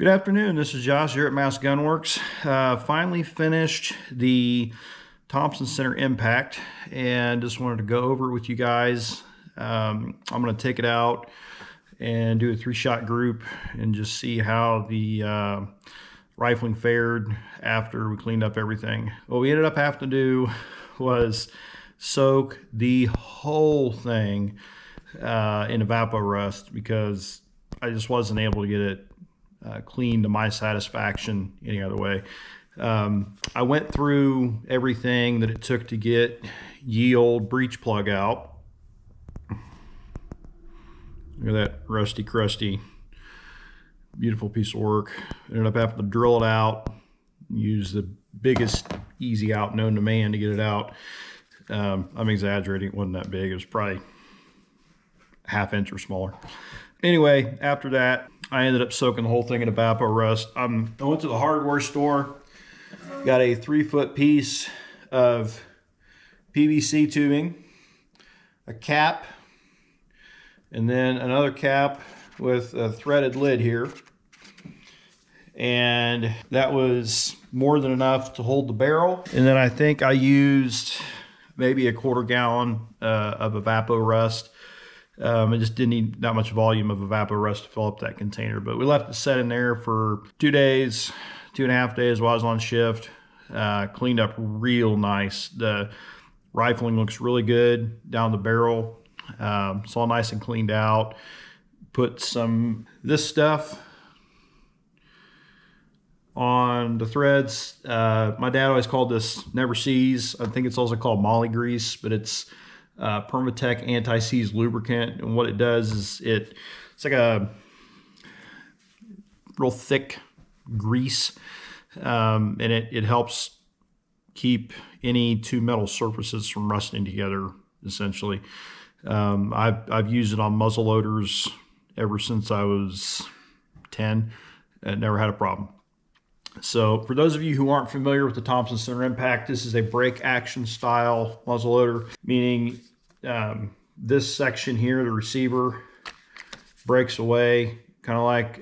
Good afternoon, this is Josh here at Mass Gunworks. Finally finished the Thompson Center Impact and just wanted to go over it with you guys. I'm going to take it out and do a 3-shot group and just see how the rifling fared after we cleaned up everything. What we ended up having to do was soak the whole thing in evapo-rust because I just wasn't able to get it clean to my satisfaction any other way. I went through everything that it took to get ye old breech plug out. Look at that rusty crusty beautiful piece of work. Ended up having to drill it out, use the biggest easy out known to man to get it out. I'm exaggerating, it wasn't that big, it was probably a ½ inch or smaller. Anyway, after that I ended up soaking the whole thing in evapo-rust. I went to the hardware store, got a 3-foot piece of PVC tubing, a cap, and then another cap with a threaded lid here. And that was more than enough to hold the barrel. And then I think I used maybe a 1/4 gallon of evapo-rust. It just didn't need that much volume of evapo-rust to fill up that container. But we left it set in there for 2 days, 2.5 days while I was on shift. Cleaned up real nice. The rifling looks really good down the barrel. It's all nice and cleaned out. Put some this stuff on the threads. My dad always called this Never Seize. I think it's also called Molly Grease, but it's Permatech anti-seize lubricant. And what it does is it's like a real thick grease, and it helps keep any two metal surfaces from rusting together, essentially. I've used it on muzzleloaders ever since I was 10 and never had a problem. So for those of you who aren't familiar with the Thompson Center Impact, this is a break action style muzzleloader, meaning this section here, the receiver, breaks away, kind of like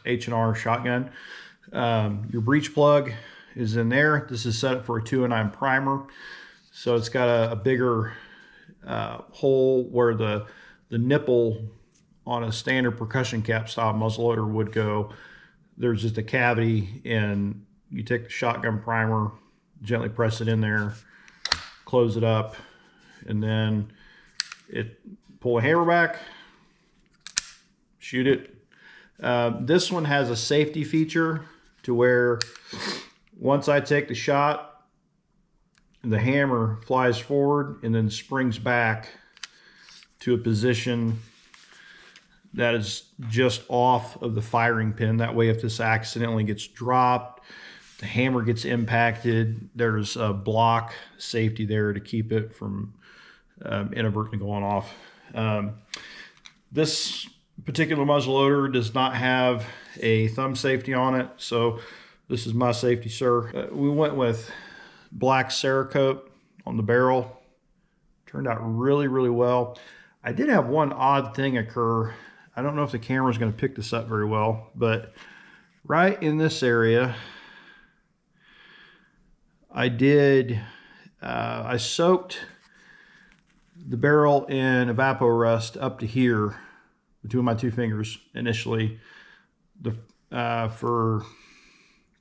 H&R shotgun. Your breech plug is in there. This is set up for a 209 primer. So it's got a bigger hole where the nipple on a standard percussion cap style muzzleloader would go. There's just a cavity, and you take the shotgun primer, gently press it in there, close it up, and then pull a hammer back, shoot it. This one has a safety feature to where once I take the shot, the hammer flies forward and then springs back to a position that is just off of the firing pin. That way, if this accidentally gets dropped, the hammer gets impacted, there's a block safety there to keep it from inadvertently going off. This particular muzzleloader does not have a thumb safety on it, so this is my safety, sir. We went with black Cerakote on the barrel. Turned out really, really well. I did have one odd thing occur. I don't know if the camera is going to pick this up very well, but right in this area, I soaked the barrel in evapo-rust up to here between my 2 fingers initially for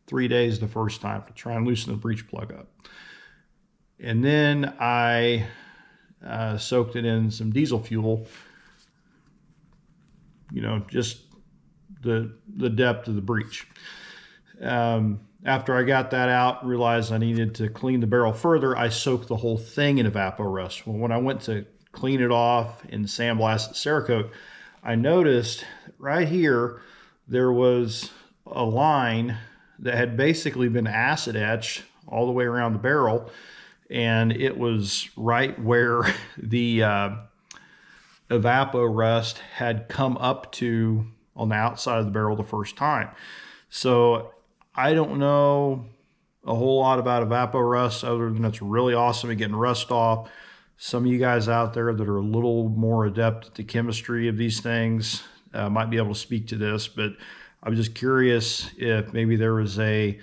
3 days the first time to try and loosen the breech plug up. And then I soaked it in some diesel fuel, you know, just the depth of the breech. After I got that out, realized I needed to clean the barrel further, I soaked the whole thing in evapo-rust. Well, when I went to clean it off and sandblast the Cerakote, I noticed right here there was a line that had basically been acid etched all the way around the barrel, and it was right where the evapo-rust had come up to on the outside of the barrel the first time. So I don't know a whole lot about evapo-rust other than it's really awesome at getting rust off. Some of you guys out there that are a little more adept at the chemistry of these things might be able to speak to this, but I was just curious if maybe there was a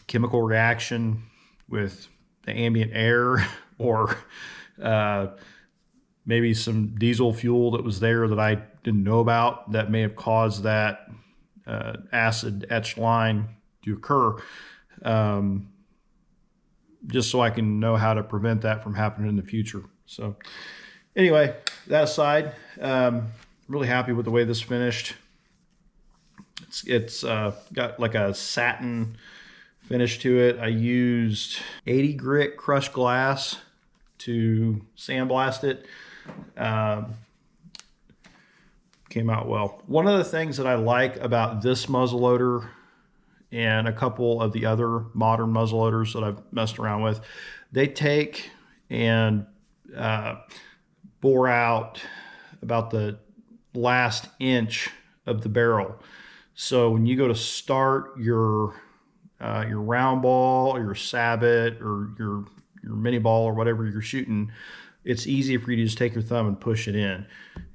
chemical reaction with the ambient air, or maybe some diesel fuel that was there that I didn't know about that may have caused that acid etched line to occur. Just so I can know how to prevent that from happening in the future. So anyway, that aside, really happy with the way this finished. It's got like a satin finish to it. I used 80 grit crushed glass to sandblast it. Came out well. One of the things that I like about this muzzleloader and a couple of the other modern muzzleloaders that I've messed around with, they take and bore out about the last inch of the barrel. So when you go to start your round ball or your sabot or your mini ball or whatever you're shooting, it's easy for you to just take your thumb and push it in.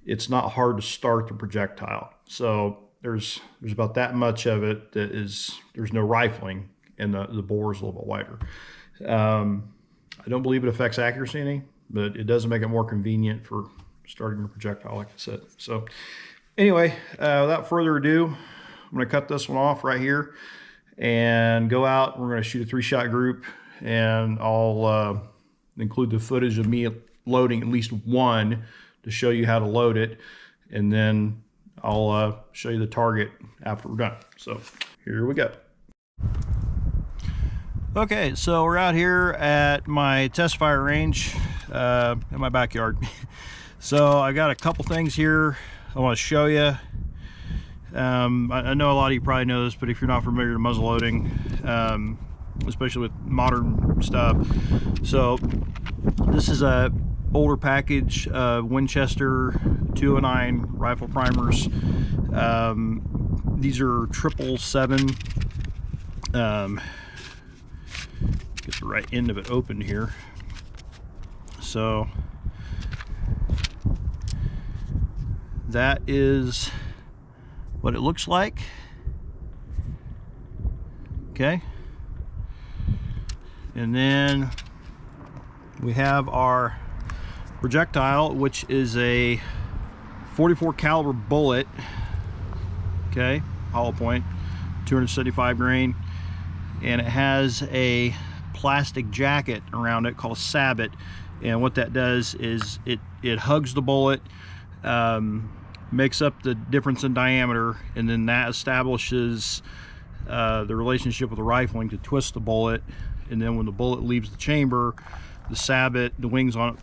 It's not hard to start the projectile. So there's about that much of it that is, there's no rifling, and the bore is a little bit wider. I don't believe it affects accuracy any, but it does make it more convenient for starting your projectile, like I said. So anyway, without further ado, I'm going to cut this one off right here and go out. We're going to shoot a 3-shot group, and I'll include the footage of me loading at least one to show you how to load it, and then I'll show you the target after we're done. So here we go. Okay, so we're out here at my test fire range in my backyard. So I got a couple things here I want to show you. I know a lot of you probably know this, but if you're not familiar with muzzle loading, especially with modern stuff, so this is a older package of Winchester 209 rifle primers. These are 777. Get the right end of it open here. So that is what it looks like. Okay, and then we have our projectile, which is a 44 caliber bullet. Okay, hollow point, 275 grain, and it has a plastic jacket around it called a sabot. And what that does is it hugs the bullet, makes up the difference in diameter, and then that establishes the relationship with the rifling to twist the bullet. And then when the bullet leaves the chamber, the sabot, the wings on it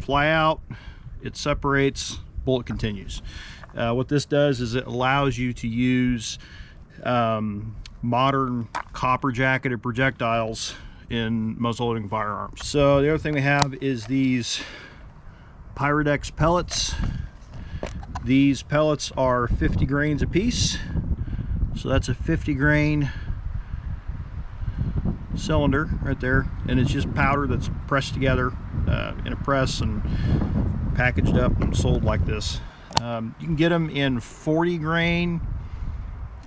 fly out, it separates, bullet continues. What this does is it allows you to use modern copper jacketed projectiles in muzzleloading firearms. So the other thing we have is these Pyrodex pellets. These pellets are 50 grains a piece, so that's a 50 grain cylinder right there, and it's just powder that's pressed together in a press and packaged up and sold like this. You can get them in 40 grain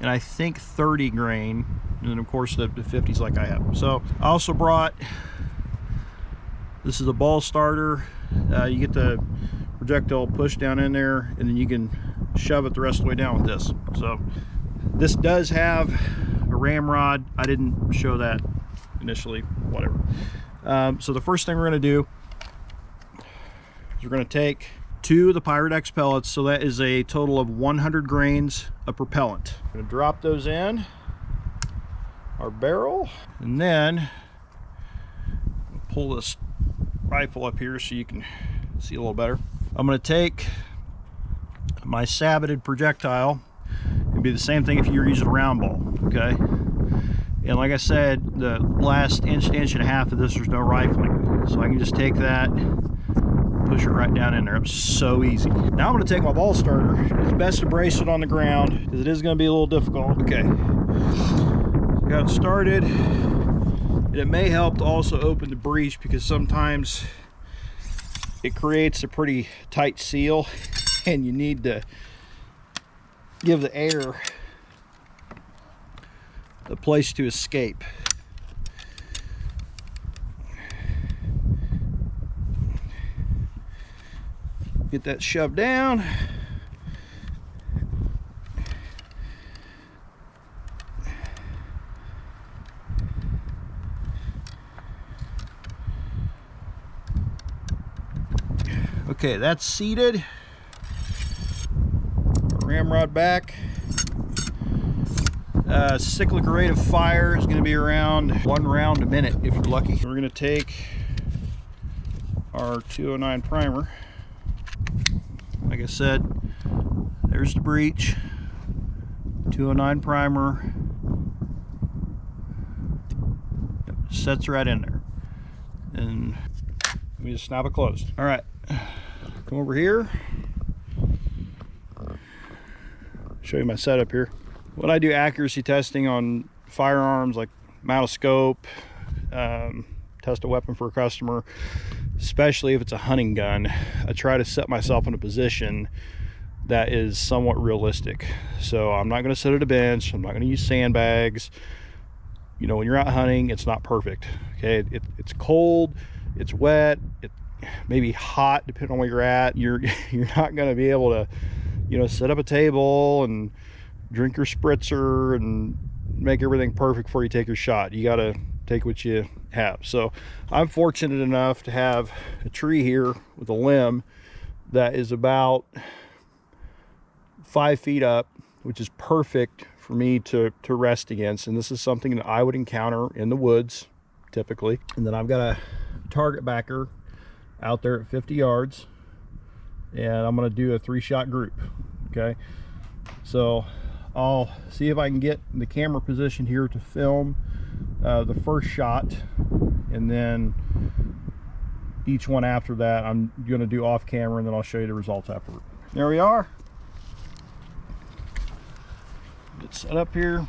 and I think 30 grain, and then of course the 50s like I have. So I also brought, this is a ball starter. You get the projectile pushed down in there, and then you can shove it the rest of the way down with this. So this does have a ramrod. I didn't show that initially, whatever. So the first thing we're going to do is we're going to take 2 of the Pyrodex pellets, so that is a total of 100 grains of propellant. I'm going to drop those in our barrel, and then pull this rifle up here so you can see a little better. I'm going to take my saboted projectile. It'd be the same thing if you were using a round ball, okay? And like I said, the last inch to inch and a half of this, there's no rifling. So I can just take that, push it right down in there. It's so easy. Now I'm going to take my ball starter. It's best to brace it on the ground because it is going to be a little difficult. Okay, so got it started. And it may help to also open the breech because sometimes it creates a pretty tight seal and you need to give the air a place to escape. Get that shoved down. Okay, that's seated. Ramrod back. Cyclic rate of fire is going to be around 1 round a minute if you're lucky. We're going to take our 209 primer. Like I said, there's the breech. 209 primer. Yep, sets right in there. And we just snap it closed. All right, come over here. Show you my setup here. When I do accuracy testing on firearms, like mount a scope, test a weapon for a customer, especially if it's a hunting gun, I try to set myself in a position that is somewhat realistic. So I'm not going to sit at a bench. I'm not going to use sandbags. You know, when you're out hunting, it's not perfect. Okay, it's cold, it's wet, it may be hot depending on where you're at. You're not going to be able to, you know, set up a table and drink your spritzer and make everything perfect before you take your shot. You got to take what you have. So I'm fortunate enough to have a tree here with a limb that is about 5 feet up, which is perfect for me to rest against. And this is something that I would encounter in the woods typically. And then I've got a target backer out there at 50 yards, and I'm going to do a 3-shot group. Okay, so I'll see if I can get the camera position here to film the first shot, and then each one after that I'm going to do off camera, and then I'll show you the results afterward. There we are. Get set up here.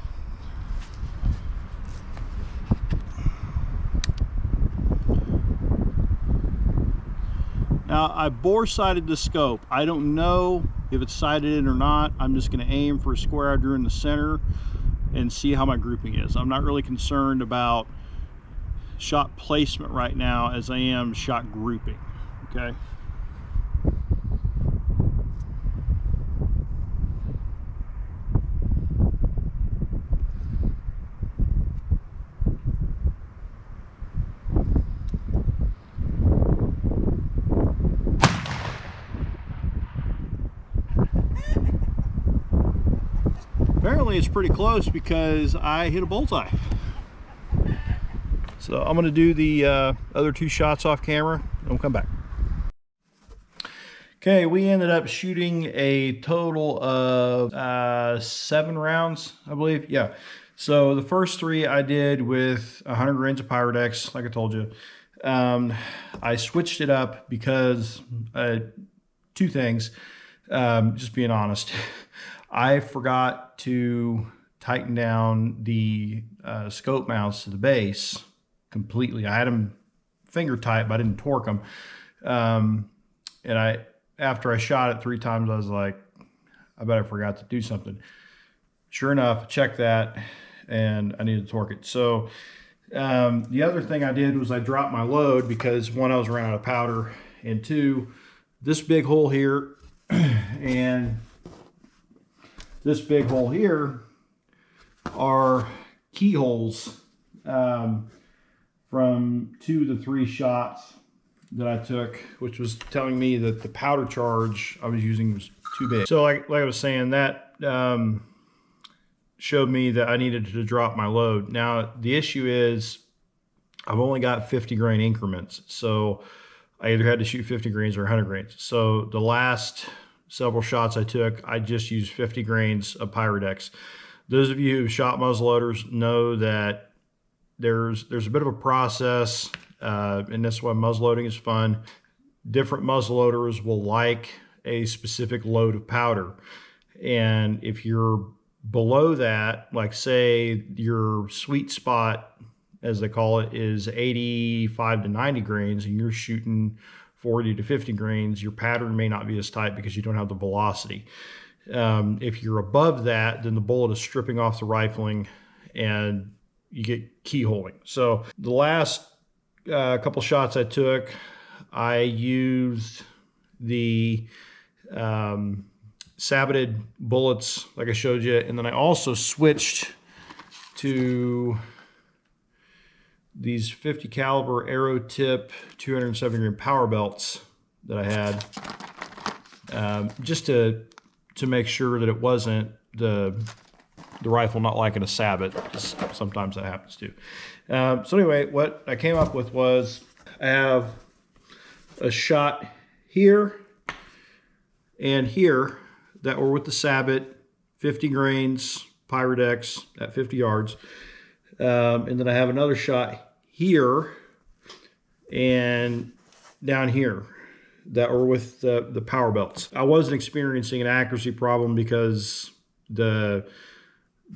Now I bore sighted the scope. I don't know if it's sighted in or not. I'm just going to aim for a square I drew in the center and see how my grouping is. I'm not really concerned about shot placement right now as I am shot grouping. Okay. Apparently it's pretty close because I hit a bullseye. So I'm going to do the other 2 shots off camera and we'll come back. Okay, we ended up shooting a total of 7 rounds, I believe. Yeah. So the first 3 I did with 100 grains of Pyrodex, like I told you. I switched it up because 2 things, just being honest. I forgot to tighten down the scope mounts to the base completely. I had them finger tight, but I didn't torque them. And after I shot it 3 times, I was like, I bet I forgot to do something. Sure enough, check that, and I needed to torque it. So the other thing I did was I dropped my load because 1, I was running out of powder, and 2, this big hole here and this big hole here are keyholes from 2 to 3 shots that I took, which was telling me that the powder charge I was using was too big. So like I was saying, that showed me that I needed to drop my load. Now the issue is I've only got 50 grain increments, so I either had to shoot 50 grains or 100 grains. So the last several shots I took, I just used 50 grains of Pyrodex. Those of you who've shot muzzleloaders know that there's a bit of a process, and that's why muzzleloading is fun. Different muzzleloaders will like a specific load of powder, and if you're below that, like say your sweet spot, as they call it, is 85 to 90 grains, and you're shooting 40 to 50 grains, your pattern may not be as tight because you don't have the velocity. If you're above that, then the bullet is stripping off the rifling and you get keyholing. So the last couple shots I took, I used the saboted bullets like I showed you, and then I also switched to these 50 caliber arrow tip 270 grain power belts that I had, just to make sure that it wasn't the rifle not liking a sabot. Sometimes that happens too. So anyway, what I came up with was I have a shot here and here that were with the sabot, 50 grains Pyrodex at 50 yards. And then I have another shot here and down here that were with the power belts. I wasn't experiencing an accuracy problem because the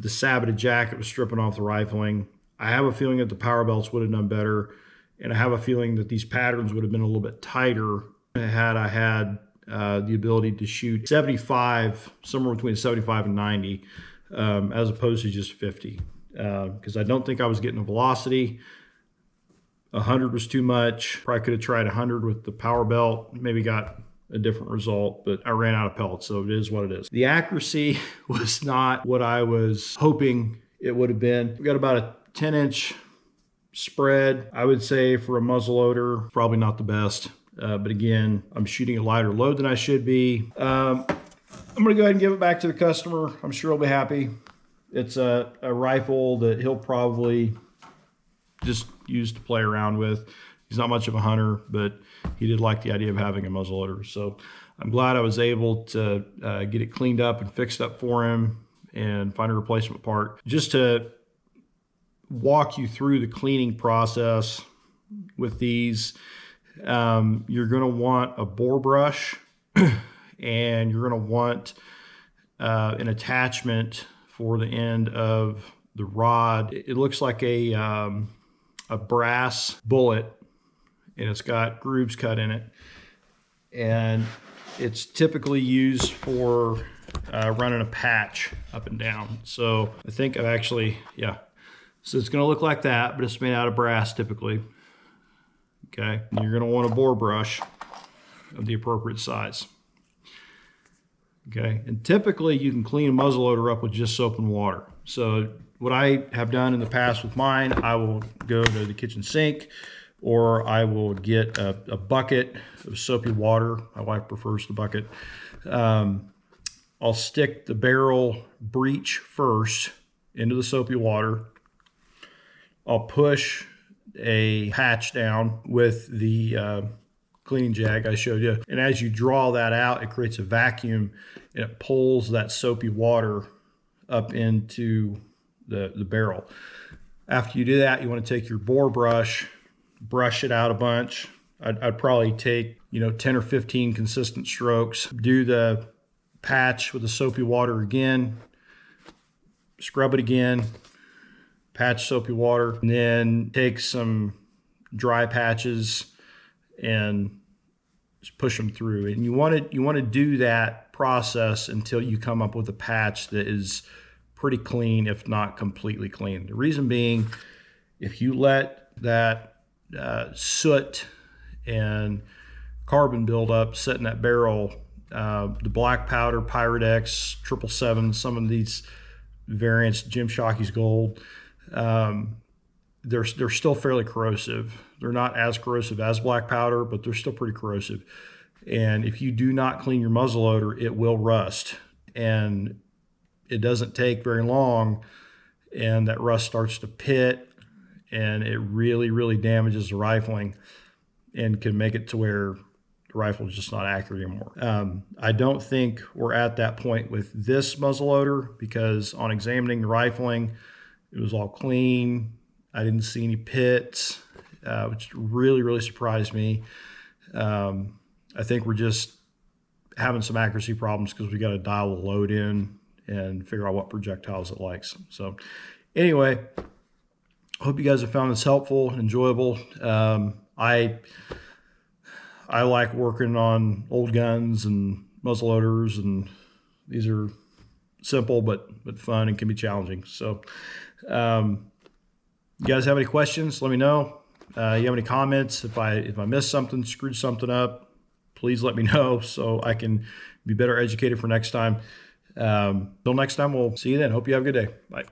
saboted jacket was stripping off the rifling. I have a feeling that the power belts would have done better, and I have a feeling that these patterns would have been a little bit tighter had I had the ability to shoot 75, somewhere between 75 and 90, as opposed to just 50. Because I don't think I was getting the velocity. 100 was too much. Probably could have tried 100 with the power belt, maybe got a different result, but I ran out of pellets, so it is what it is. The accuracy was not what I was hoping it would have been. We got about a 10-inch spread. I would say for a muzzleloader, probably not the best. But again, I'm shooting a lighter load than I should be. I'm gonna go ahead and give it back to the customer. I'm sure he'll be happy. It's a rifle that he'll probably just use to play around with. He's not much of a hunter, but he did like the idea of having a muzzleloader. So I'm glad I was able to get it cleaned up and fixed up for him and find a replacement part. Just to walk you through the cleaning process with these, you're gonna want a bore brush and you're gonna want an attachment for the end of the rod. It looks like a brass bullet, and it's got grooves cut in it, and it's typically used for running a patch up and down. So I think I've actually, yeah. So it's gonna look like that, but it's made out of brass typically. Okay, and you're gonna want a bore brush of the appropriate size. Okay, and typically you can clean a muzzleloader up with just soap and water. So what I have done in the past with mine, I will go to the kitchen sink, or I will get a bucket of soapy water. My wife prefers the bucket. I'll stick the barrel breech first into the soapy water. I'll push a patch down with the cleaning jag I showed you. And as you draw that out, it creates a vacuum and it pulls that soapy water up into the barrel. After you do that, you want to take your bore brush, brush it out a bunch. I'd probably take, 10 or 15 consistent strokes. Do the patch with the soapy water again, scrub it again, patch soapy water, and then take some dry patches and just push them through. And you want to do that process until you come up with a patch that is pretty clean, if not completely clean. The reason being, if you let that soot and carbon buildup sit in that barrel, the black powder, Pyrodex, 777, some of these variants, Jim Shockey's Gold, they're still fairly corrosive. They're not as corrosive as black powder, but they're still pretty corrosive. And if you do not clean your muzzleloader, it will rust. And it doesn't take very long, and that rust starts to pit, and it really, really damages the rifling and can make it to where the rifle is just not accurate anymore. I don't think we're at that point with this muzzleloader, because on examining the rifling, it was all clean. I didn't see any pits, which really, really surprised me. I think we're just having some accuracy problems because we got to dial the load in and figure out what projectiles it likes. So anyway, I hope you guys have found this helpful, enjoyable. I like working on old guns and muzzleloaders and These are simple but fun and can be challenging. So you guys have any questions, let me know. You have any comments? If I missed something, screwed something up, please let me know so I can be better educated for next time. Till next time, we'll see you then. Hope you have a good day. Bye.